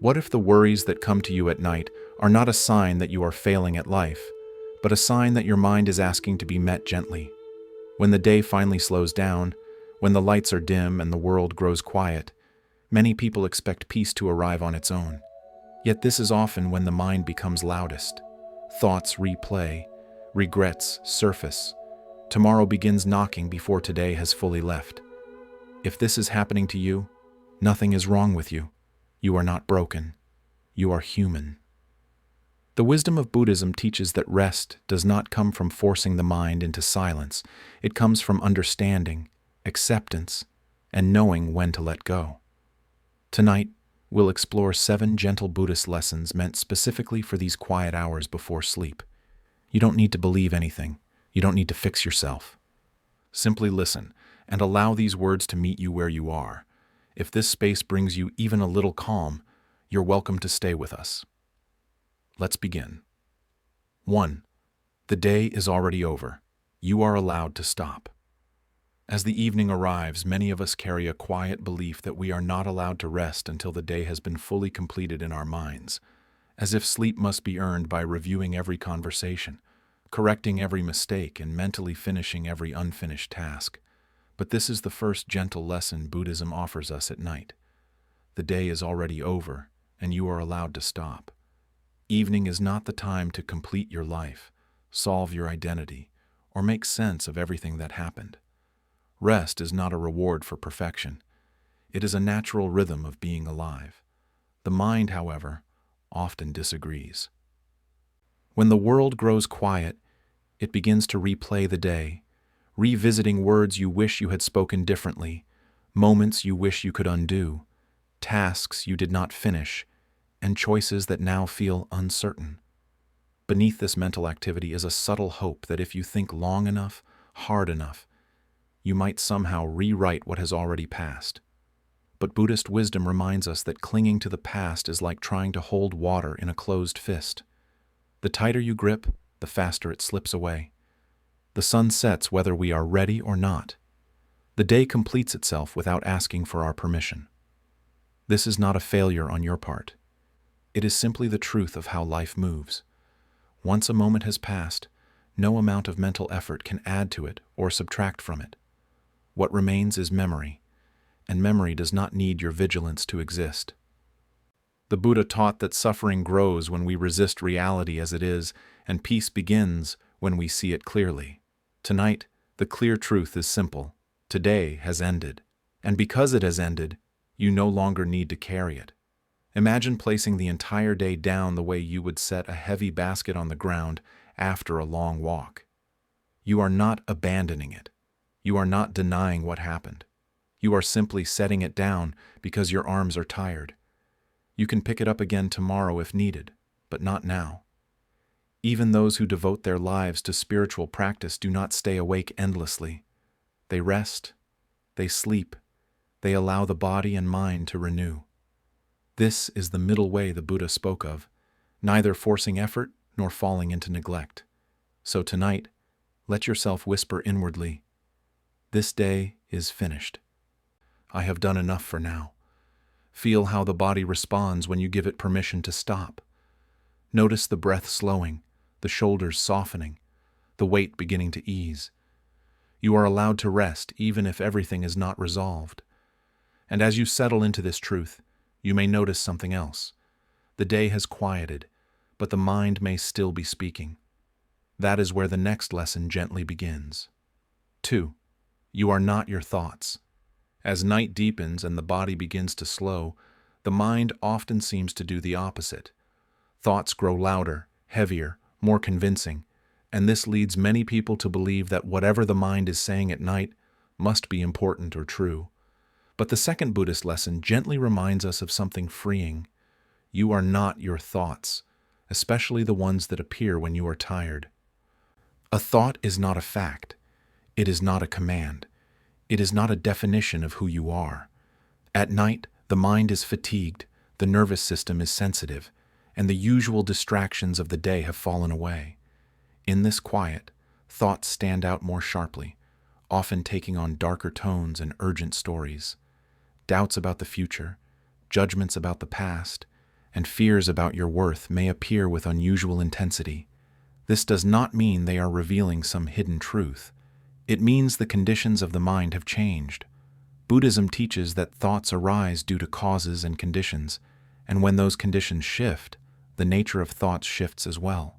What if the worries that come to you at night are not a sign that you are failing at life, but a sign that your mind is asking to be met gently? When the day finally slows down, when the lights are dim and the world grows quiet, many people expect peace to arrive on its own. Yet this is often when the mind becomes loudest. Thoughts replay, regrets surface. Tomorrow begins knocking before today has fully left. If this is happening to you, nothing is wrong with you. You are not broken. You are human. The wisdom of Buddhism teaches that rest does not come from forcing the mind into silence. It comes from understanding, acceptance, and knowing when to let go. Tonight, we'll explore 7 gentle Buddhist lessons meant specifically for these quiet hours before sleep. You don't need to believe anything. You don't need to fix yourself. Simply listen and allow these words to meet you where you are. If this space brings you even a little calm, you're welcome to stay with us. Let's begin. 1. The day is already over. You are allowed to stop. As the evening arrives, many of us carry a quiet belief that we are not allowed to rest until the day has been fully completed in our minds, as if sleep must be earned by reviewing every conversation, correcting every mistake, and mentally finishing every unfinished task. But this is the first gentle lesson Buddhism offers us at night. The day is already over, and you are allowed to stop. Evening is not the time to complete your life, solve your identity, or make sense of everything that happened. Rest is not a reward for perfection. It is a natural rhythm of being alive. The mind, however, often disagrees. When the world grows quiet, it begins to replay the day, revisiting words you wish you had spoken differently, moments you wish you could undo, tasks you did not finish, and choices that now feel uncertain. Beneath this mental activity is a subtle hope that if you think long enough, hard enough, you might somehow rewrite what has already passed. But Buddhist wisdom reminds us that clinging to the past is like trying to hold water in a closed fist. The tighter you grip, the faster it slips away. The sun sets whether we are ready or not. The day completes itself without asking for our permission. This is not a failure on your part. It is simply the truth of how life moves. Once a moment has passed, no amount of mental effort can add to it or subtract from it. What remains is memory, and memory does not need your vigilance to exist. The Buddha taught that suffering grows when we resist reality as it is, and peace begins when we see it clearly. Tonight, the clear truth is simple. Today has ended, and because it has ended, you no longer need to carry it. Imagine placing the entire day down the way you would set a heavy basket on the ground after a long walk. You are not abandoning it. You are not denying what happened. You are simply setting it down because your arms are tired. You can pick it up again tomorrow if needed, but not now. Even those who devote their lives to spiritual practice do not stay awake endlessly. They rest, they sleep, they allow the body and mind to renew. This is the middle way the Buddha spoke of, neither forcing effort nor falling into neglect. So tonight, let yourself whisper inwardly, "This day is finished. I have done enough for now." Feel how the body responds when you give it permission to stop. Notice the breath slowing, the shoulders softening, the weight beginning to ease. You are allowed to rest even if everything is not resolved. And as you settle into this truth, you may notice something else. The day has quieted, but the mind may still be speaking. That is where the next lesson gently begins. 2. You are not your thoughts. As night deepens and the body begins to slow, the mind often seems to do the opposite. Thoughts grow louder, heavier, more convincing, and this leads many people to believe that whatever the mind is saying at night must be important or true. But the second Buddhist lesson gently reminds us of something freeing. You are not your thoughts, especially the ones that appear when you are tired. A thought is not a fact. It is not a command. It is not a definition of who you are. At night, the mind is fatigued, the nervous system is sensitive, and the usual distractions of the day have fallen away. In this quiet, thoughts stand out more sharply, often taking on darker tones and urgent stories. Doubts about the future, judgments about the past, and fears about your worth may appear with unusual intensity. This does not mean they are revealing some hidden truth. It means the conditions of the mind have changed. Buddhism teaches that thoughts arise due to causes and conditions, and when those conditions shift, the nature of thoughts shifts as well.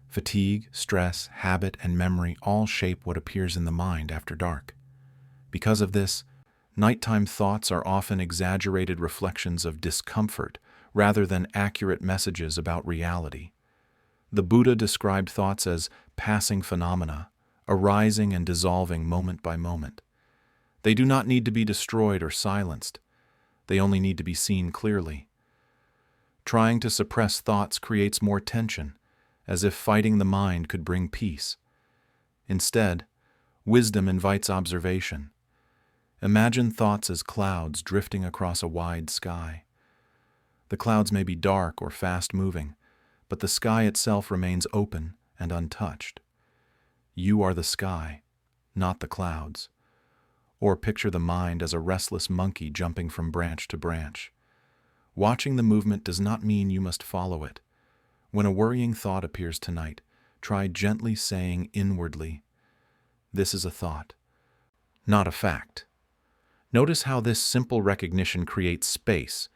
Fatigue, stress, habit, and memory all shape what appears in the mind after dark. Because of this, nighttime thoughts are often exaggerated reflections of discomfort rather than accurate messages about reality. The Buddha described thoughts as passing phenomena, arising and dissolving moment by moment. They do not need to be destroyed or silenced. They only need to be seen clearly. Trying to suppress thoughts creates more tension, as if fighting the mind could bring peace. Instead, wisdom invites observation. Imagine thoughts as clouds drifting across a wide sky. The clouds may be dark or fast-moving, but the sky itself remains open and untouched. You are the sky, not the clouds. Or picture the mind as a restless monkey jumping from branch to branch. Watching the movement does not mean you must follow it. When a worrying thought appears tonight, try gently saying inwardly, "This is a thought, not a fact." Notice how this simple recognition creates space.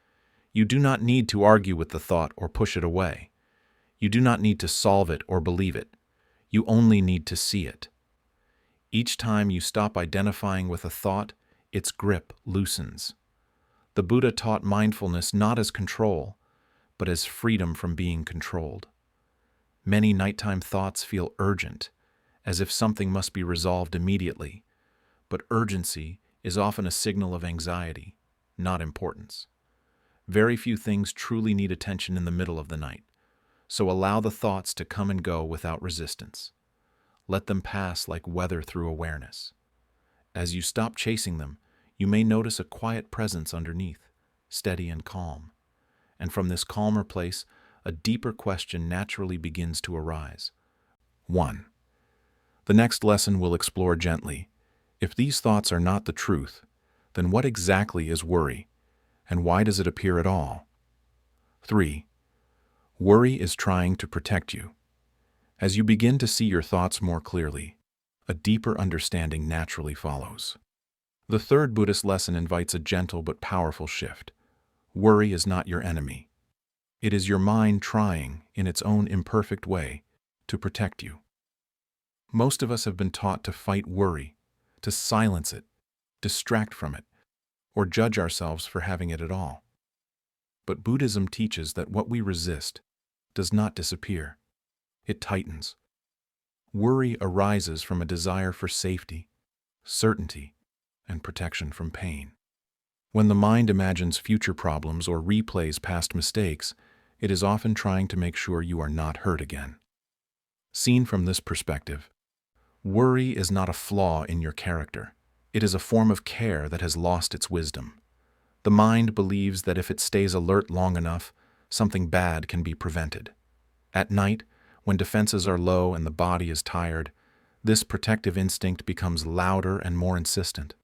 You do not need to argue with the thought or push it away. You do not need to solve it or believe it. You only need to see it. Each time you stop identifying with a thought, its grip loosens. The Buddha taught mindfulness not as control, but as freedom from being controlled. Many nighttime thoughts feel urgent, as if something must be resolved immediately, but urgency is often a signal of anxiety, not importance. Very few things truly need attention in the middle of the night, so allow the thoughts to come and go without resistance. Let them pass like weather through awareness. As you stop chasing them, you may notice a quiet presence underneath, steady and calm. And from this calmer place, a deeper question naturally begins to arise. 1. The next lesson will explore gently. If these thoughts are not the truth, then what exactly is worry, and why does it appear at all? 3. Worry is trying to protect you. As you begin to see your thoughts more clearly, a deeper understanding naturally follows. The third Buddhist lesson invites a gentle but powerful shift. Worry is not your enemy. It is your mind trying, in its own imperfect way, to protect you. Most of us have been taught to fight worry, to silence it, distract from it, or judge ourselves for having it at all. But Buddhism teaches that what we resist does not disappear. It tightens. Worry arises from a desire for safety, certainty, and protection from pain. When the mind imagines future problems or replays past mistakes, it is often trying to make sure you are not hurt again. Seen from this perspective, worry is not a flaw in your character. It is a form of care that has lost its wisdom. The mind believes that if it stays alert long enough, something bad can be prevented. At night, when defenses are low and the body is tired, this protective instinct becomes louder and more insistent.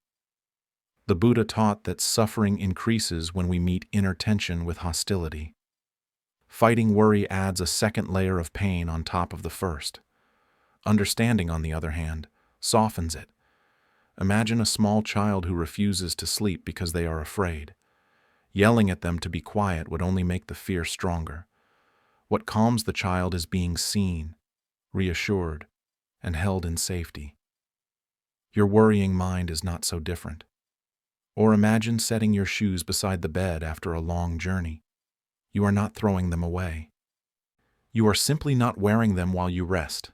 The Buddha taught that suffering increases when we meet inner tension with hostility. Fighting worry adds a second layer of pain on top of the first. Understanding, on the other hand, softens it. Imagine a small child who refuses to sleep because they are afraid. Yelling at them to be quiet would only make the fear stronger. What calms the child is being seen, reassured, and held in safety. Your worrying mind is not so different. Or imagine setting your shoes beside the bed after a long journey. You are not throwing them away. You are simply not wearing them while you rest.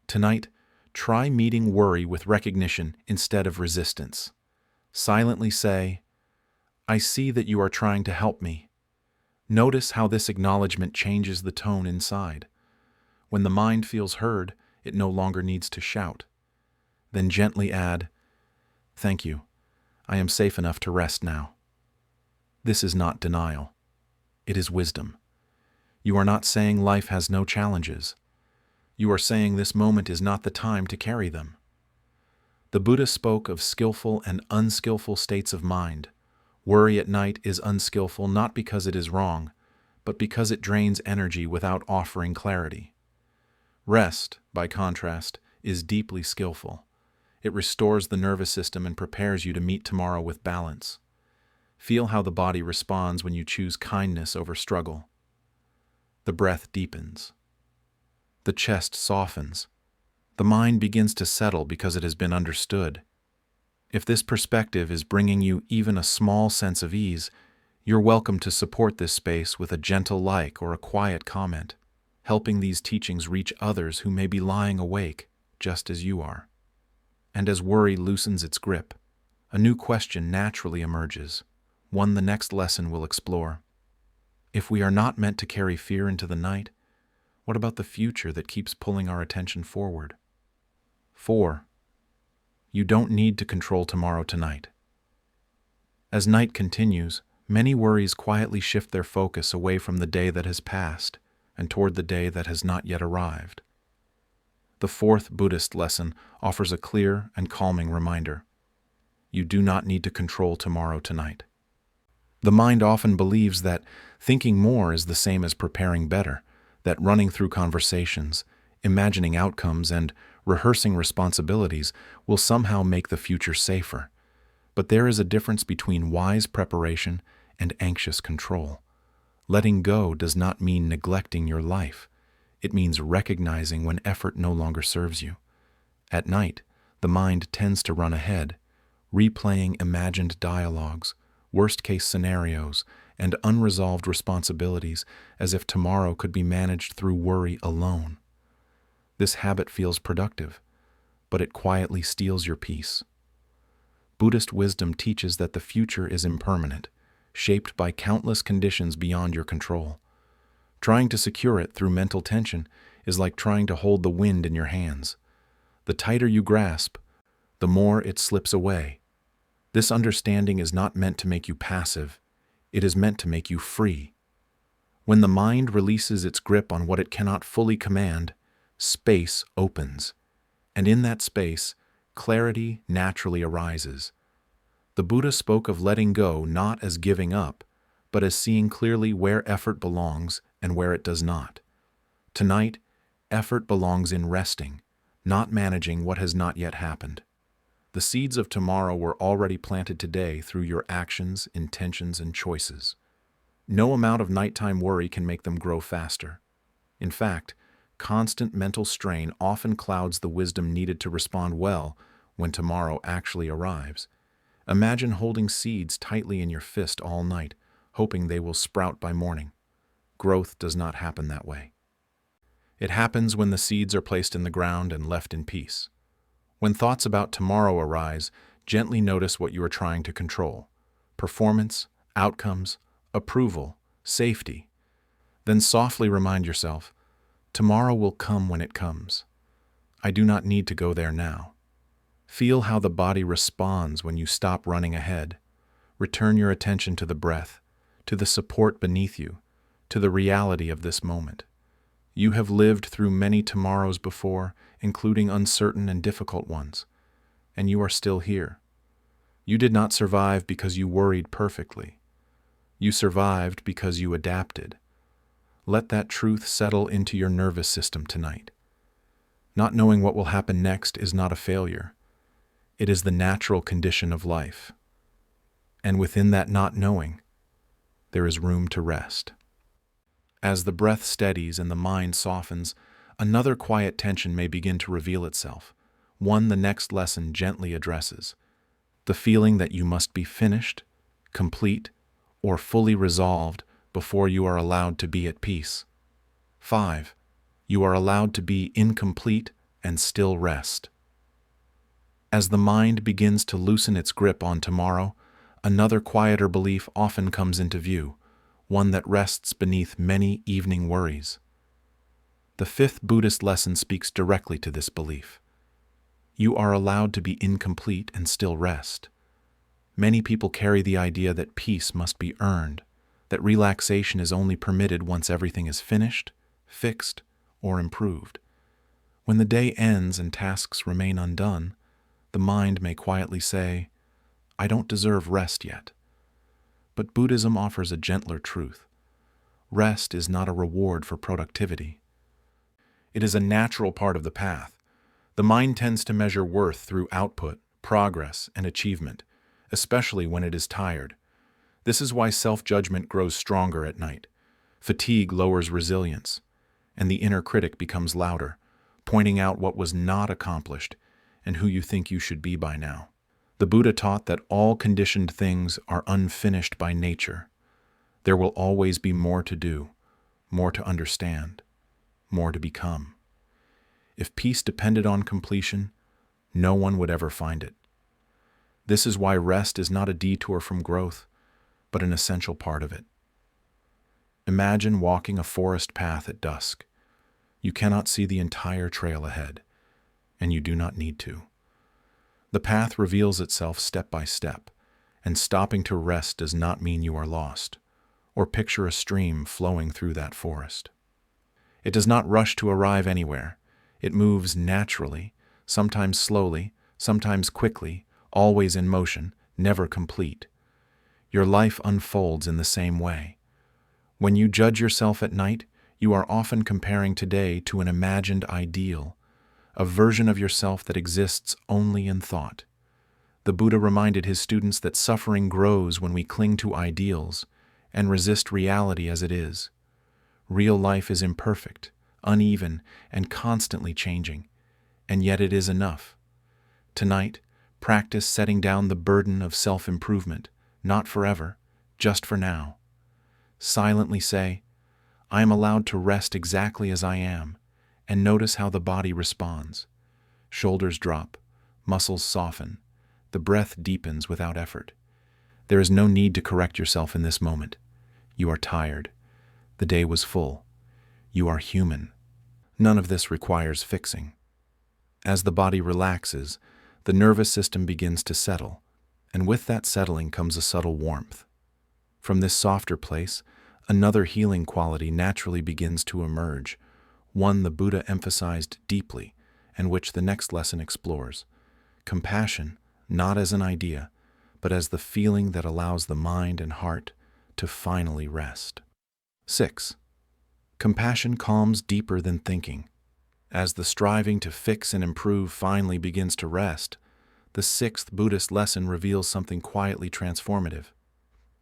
Tonight, try meeting worry with recognition instead of resistance. Silently say, "I see that you are trying to help me." Notice how this acknowledgement changes the tone inside. When the mind feels heard, it no longer needs to shout. Then gently add, "Thank you. I am safe enough to rest now." This is not denial. It is wisdom. You are not saying life has no challenges. You are saying this moment is not the time to carry them. The Buddha spoke of skillful and unskillful states of mind. Worry at night is unskillful not because it is wrong, but because it drains energy without offering clarity. Rest, by contrast, is deeply skillful. It restores the nervous system and prepares you to meet tomorrow with balance. Feel how the body responds when you choose kindness over struggle. The breath deepens. The chest softens. The mind begins to settle because it has been understood. If this perspective is bringing you even a small sense of ease, you're welcome to support this space with a gentle like or a quiet comment, helping these teachings reach others who may be lying awake just as you are. And as worry loosens its grip, a new question naturally emerges, one the next lesson will explore. If we are not meant to carry fear into the night, what about the future that keeps pulling our attention forward? 4. You don't need to control tomorrow tonight. As night continues, many worries quietly shift their focus away from the day that has passed and toward the day that has not yet arrived. The fourth Buddhist lesson offers a clear and calming reminder. You do not need to control tomorrow tonight. The mind often believes that thinking more is the same as preparing better, that running through conversations, imagining outcomes, and rehearsing responsibilities will somehow make the future safer. But there is a difference between wise preparation and anxious control. Letting go does not mean neglecting your life. It means recognizing when effort no longer serves you. At night, the mind tends to run ahead, replaying imagined dialogues, worst-case scenarios, and unresolved responsibilities as if tomorrow could be managed through worry alone. This habit feels productive, but it quietly steals your peace. Buddhist wisdom teaches that the future is impermanent, shaped by countless conditions beyond your control. Trying to secure it through mental tension is like trying to hold the wind in your hands. The tighter you grasp, the more it slips away. This understanding is not meant to make you passive. It is meant to make you free. When the mind releases its grip on what it cannot fully command, space opens. And in that space, clarity naturally arises. The Buddha spoke of letting go not as giving up, but as seeing clearly where effort belongs and where it does not. Tonight, effort belongs in resting, not managing what has not yet happened. The seeds of tomorrow were already planted today through your actions, intentions, and choices. No amount of nighttime worry can make them grow faster. In fact, constant mental strain often clouds the wisdom needed to respond well when tomorrow actually arrives. Imagine holding seeds tightly in your fist all night, hoping they will sprout by morning. Growth does not happen that way. It happens when the seeds are placed in the ground and left in peace. When thoughts about tomorrow arise, gently notice what you are trying to control: performance, outcomes, approval, safety. Then softly remind yourself, tomorrow will come when it comes. I do not need to go there now. Feel how the body responds when you stop running ahead. Return your attention to the breath, to the support beneath you, to the reality of this moment. You have lived through many tomorrows before, including uncertain and difficult ones, and you are still here. You did not survive because you worried perfectly. You survived because you adapted. Let that truth settle into your nervous system tonight. Not knowing what will happen next is not a failure. It is the natural condition of life. And within that not knowing, there is room to rest. As the breath steadies and the mind softens, another quiet tension may begin to reveal itself, one the next lesson gently addresses. The feeling that you must be finished, complete, or fully resolved before you are allowed to be at peace. 5. You are allowed to be incomplete and still rest. As the mind begins to loosen its grip on tomorrow, another quieter belief often comes into view, one that rests beneath many evening worries. The fifth Buddhist lesson speaks directly to this belief. You are allowed to be incomplete and still rest. Many people carry the idea that peace must be earned, that relaxation is only permitted once everything is finished, fixed, or improved. When the day ends and tasks remain undone, the mind may quietly say, I don't deserve rest yet. But Buddhism offers a gentler truth. Rest is not a reward for productivity. It is a natural part of the path. The mind tends to measure worth through output, progress, and achievement, especially when it is tired. This is why self-judgment grows stronger at night. Fatigue lowers resilience, and the inner critic becomes louder, pointing out what was not accomplished and who you think you should be by now. The Buddha taught that all conditioned things are unfinished by nature. There will always be more to do, more to understand, more to become. If peace depended on completion, no one would ever find it. This is why rest is not a detour from growth, but an essential part of it. Imagine walking a forest path at dusk. You cannot see the entire trail ahead, and you do not need to. The path reveals itself step by step, and stopping to rest does not mean you are lost, or picture a stream flowing through that forest. It does not rush to arrive anywhere. It moves naturally, sometimes slowly, sometimes quickly, always in motion, never complete. Your life unfolds in the same way. When you judge yourself at night, you are often comparing today to an imagined ideal, a version of yourself that exists only in thought. The Buddha reminded his students that suffering grows when we cling to ideals and resist reality as it is. Real life is imperfect, uneven, and constantly changing, and yet it is enough. Tonight, practice setting down the burden of self-improvement, not forever, just for now. Silently say, I am allowed to rest exactly as I am, and notice how the body responds. Shoulders drop, muscles soften, the breath deepens without effort. There is no need to correct yourself in this moment. You are tired. The day was full. You are human. None of this requires fixing. As the body relaxes, the nervous system begins to settle, and with that settling comes a subtle warmth. From this softer place, another healing quality naturally begins to emerge, one the Buddha emphasized deeply, and which the next lesson explores. Compassion, not as an idea, but as the feeling that allows the mind and heart to finally rest. 6. Compassion calms deeper than thinking. As the striving to fix and improve finally begins to rest, the sixth Buddhist lesson reveals something quietly transformative.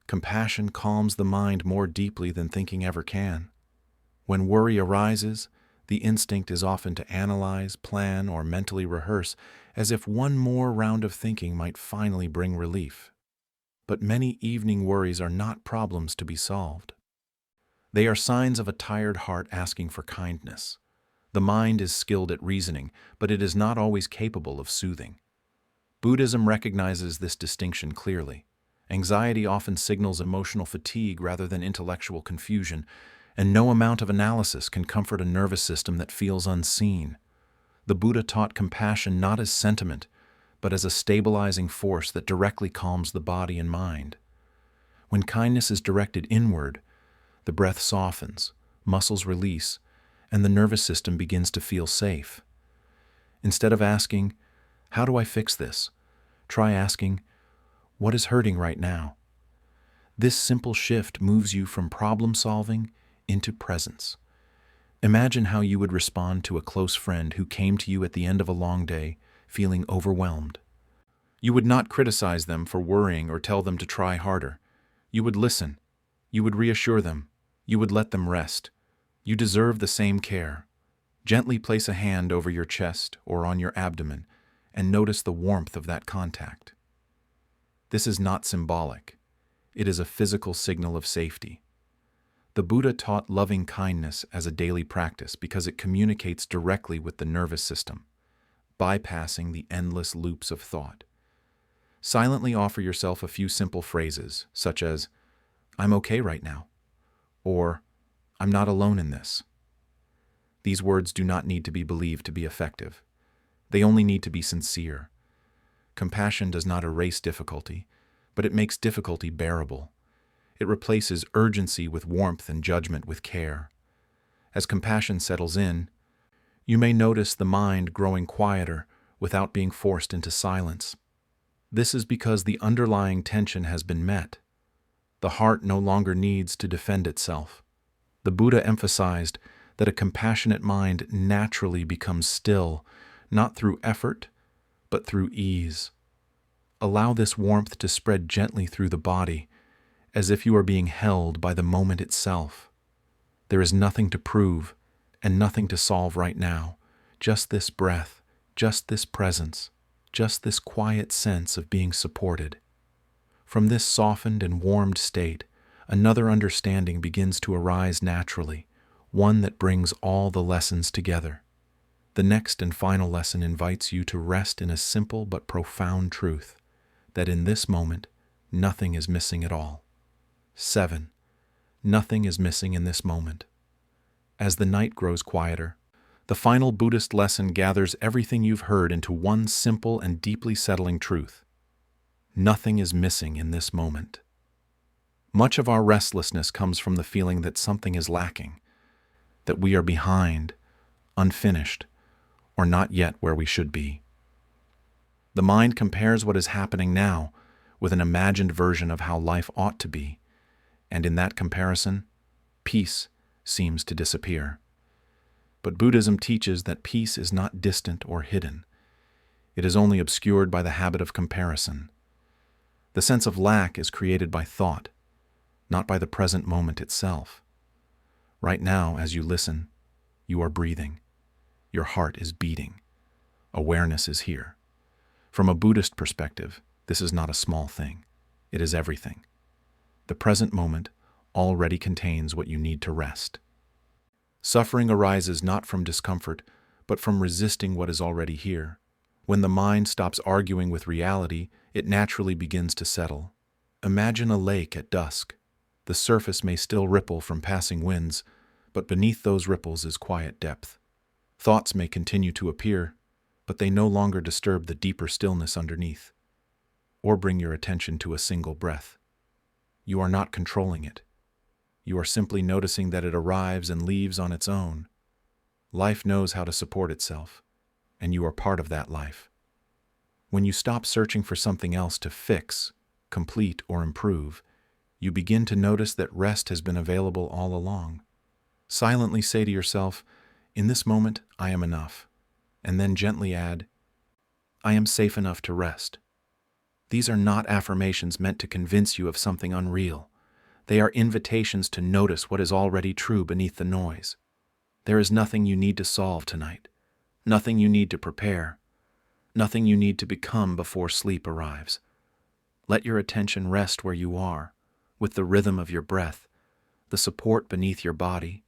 Compassion calms the mind more deeply than thinking ever can. When worry arises, the instinct is often to analyze, plan, or mentally rehearse, as if one more round of thinking might finally bring relief. But many evening worries are not problems to be solved. They are signs of a tired heart asking for kindness. The mind is skilled at reasoning, but it is not always capable of soothing. Buddhism recognizes this distinction clearly. Anxiety often signals emotional fatigue rather than intellectual confusion, and no amount of analysis can comfort a nervous system that feels unseen. The Buddha taught compassion not as sentiment, but as a stabilizing force that directly calms the body and mind. When kindness is directed inward, the breath softens, muscles release, and the nervous system begins to feel safe. Instead of asking, "How do I fix this?" try asking, "What is hurting right now?" This simple shift moves you from problem-solving into presence. Imagine how you would respond to a close friend who came to you at the end of a long day, feeling overwhelmed. You would not criticize them for worrying or tell them to try harder. You would listen. You would reassure them. You would let them rest. You deserve the same care. Gently place a hand over your chest or on your abdomen and notice the warmth of that contact. This is not symbolic. It is a physical signal of safety. The Buddha taught loving kindness as a daily practice because it communicates directly with the nervous system, bypassing the endless loops of thought. Silently offer yourself a few simple phrases, such as, "I'm okay right now," or "I'm not alone in this." These words do not need to be believed to be effective. They only need to be sincere. Compassion does not erase difficulty, but it makes difficulty bearable. It replaces urgency with warmth and judgment with care. As compassion settles in, you may notice the mind growing quieter without being forced into silence. This is because the underlying tension has been met. The heart no longer needs to defend itself. The Buddha emphasized that a compassionate mind naturally becomes still, not through effort, but through ease. Allow this warmth to spread gently through the body, as if you are being held by the moment itself. There is nothing to prove and nothing to solve right now, just this breath, just this presence, just this quiet sense of being supported. From this softened and warmed state, another understanding begins to arise naturally, one that brings all the lessons together. The next and final lesson invites you to rest in a simple but profound truth, that in this moment, nothing is missing at all. 7. Nothing is missing in this moment. As the night grows quieter, the final Buddhist lesson gathers everything you've heard into one simple and deeply settling truth. Nothing is missing in this moment. Much of our restlessness comes from the feeling that something is lacking, that we are behind, unfinished, or not yet where we should be. The mind compares what is happening now with an imagined version of how life ought to be, and in that comparison, peace seems to disappear. But Buddhism teaches that peace is not distant or hidden. It is only obscured by the habit of comparison. The sense of lack is created by thought, not by the present moment itself. Right now, as you listen, you are breathing. Your heart is beating. Awareness is here. From a Buddhist perspective, this is not a small thing. It is everything. The present moment already contains what you need to rest. Suffering arises not from discomfort, but from resisting what is already here. When the mind stops arguing with reality, it naturally begins to settle. Imagine a lake at dusk. The surface may still ripple from passing winds, but beneath those ripples is quiet depth. Thoughts may continue to appear, but they no longer disturb the deeper stillness underneath, or bring your attention to a single breath. You are not controlling it. You are simply noticing that it arrives and leaves on its own. Life knows how to support itself, and you are part of that life. When you stop searching for something else to fix, complete, or improve, you begin to notice that rest has been available all along. Silently say to yourself, "In this moment, I am enough," and then gently add, "I am safe enough to rest." These are not affirmations meant to convince you of something unreal. They are invitations to notice what is already true beneath the noise. There is nothing you need to solve tonight, nothing you need to prepare, nothing you need to become before sleep arrives. Let your attention rest where you are, with the rhythm of your breath, the support beneath your body,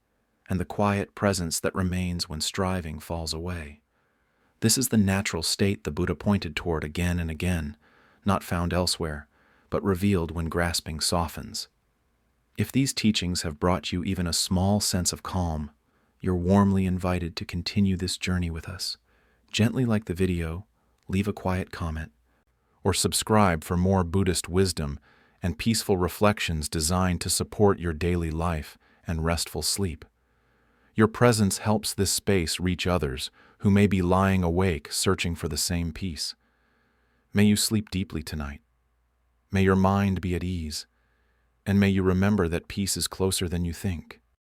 and the quiet presence that remains when striving falls away. This is the natural state the Buddha pointed toward again and again, not found elsewhere, but revealed when grasping softens. If these teachings have brought you even a small sense of calm, you're warmly invited to continue this journey with us. Gently like the video, leave a quiet comment, or subscribe for more Buddhist wisdom and peaceful reflections designed to support your daily life and restful sleep. Your presence helps this space reach others who may be lying awake searching for the same peace. May you sleep deeply tonight. May your mind be at ease. And may you remember that peace is closer than you think.